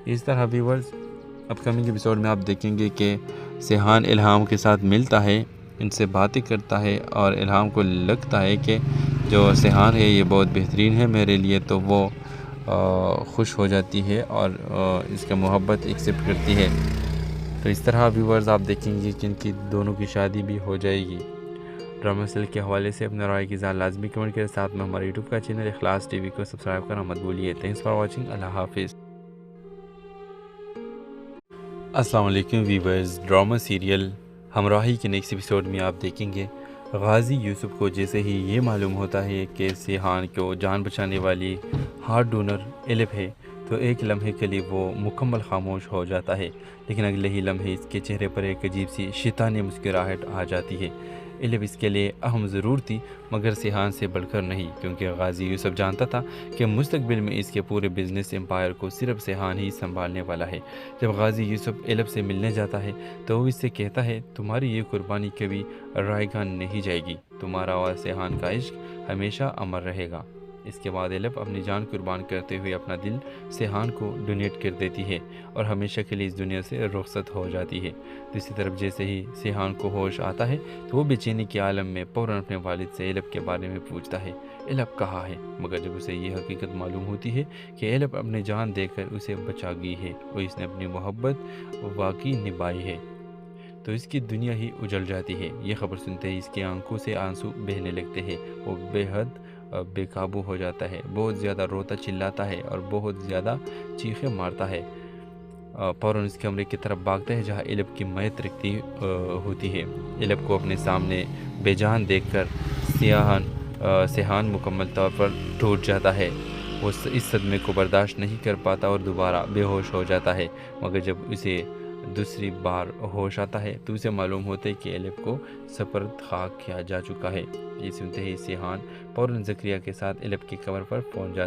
اس طرح ویورز اپ coming episode میں آپ دیکھیں گے کہ سیحان الہام کے ساتھ ملتا ہے، ان سے باتیں کرتا ہے اور الہام کو لگتا ہے کہ جو سیحان ہے یہ بہت بہترین ہے میرے لیے، تو وہ خوش ہو جاتی ہے اور اس کا محبت ایکسیپٹ کرتی ہے۔ تو اس طرح ویورز آپ دیکھیں گے کہ ان کی دونوں کی شادی بھی ہو جائے گی۔ ڈرامہ سیریل کے حوالے سے اپنے رائے کی اظہار لازمی کمنٹ کریں، ساتھ میں ہمارے یوٹیوب کا چینل اخلاص ٹی وی کو سبسکرائب کرنا مت بھولیے۔ تھینکس فار واچنگ، اللہ حافظ۔ السلام علیکم ویورز، ڈرامہ سیریل ہمراہی کے نیکسٹ ایپیسوڈ میں آپ دیکھیں گے غازی یوسف کو جیسے ہی یہ معلوم ہوتا ہے کہ سیحان کو جان بچانے والی ہارٹ ڈونر ایلف ہے، تو ایک لمحے کے لیے وہ مکمل خاموش ہو جاتا ہے، لیکن اگلے ہی لمحے اس کے چہرے پر ایک عجیب سی شیطانی مسکراہٹ آ جاتی ہے۔ ایلف اس کے لیے اہم ضرور تھی، مگر سیحان سے بڑھ کر نہیں، کیونکہ غازی یوسف جانتا تھا کہ مستقبل میں اس کے پورے بزنس امپائر کو صرف سیحان ہی سنبھالنے والا ہے۔ جب غازی یوسف ایلف سے ملنے جاتا ہے تو وہ اس سے کہتا ہے، تمہاری یہ قربانی کبھی رائے گاں نہیں جائے گی، تمہارا اور سیحان کا عشق ہمیشہ امر رہے گا۔ اس کے بعد ایلف اپنی جان قربان کرتے ہوئے اپنا دل سیحان کو ڈونیٹ کر دیتی ہے اور ہمیشہ کے لیے اس دنیا سے رخصت ہو جاتی ہے۔ دوسری طرف جیسے ہی سیحان کو ہوش آتا ہے تو وہ بے چینی کے عالم میں فوراً اپنے والد سے ایلف کے بارے میں پوچھتا ہے، ایلف کہاں ہے؟ مگر جب اسے یہ حقیقت معلوم ہوتی ہے کہ ایلف اپنی جان دے کر اسے بچا گئی ہے اور اس نے اپنی محبت واقعی نبھائی ہے، تو اس کی دنیا ہی اجل جاتی ہے۔ یہ خبر سنتے ہی اس کی آنکھوں سے آنسو بہنے لگتے ہیں، وہ بے حد بے قابو ہو جاتا ہے، بہت زیادہ روتا چلاتا ہے اور بہت زیادہ چیخیں مارتا ہے۔ فوراً اس کمرے کی طرف بھاگتا ہے جہاں ایلف کی میت رکھتی ہوتی ہے۔ ایلف کو اپنے سامنے بے جان دیکھ کر سیحان مکمل طور پر ٹوٹ جاتا ہے، وہ اس صدمے کو برداشت نہیں کر پاتا اور دوبارہ بے ہوش ہو جاتا ہے۔ مگر جب اسے دوسری بار ہوش آتا ہے تو اسے معلوم ہوتا ہے کہ ایلف کو سپرد خاک کیا جا چکا ہے۔ یہ سنتے ہی سیحان فوراً زکریا کے ساتھ ایلف کی قبر پر پہنچ جاتا ہے۔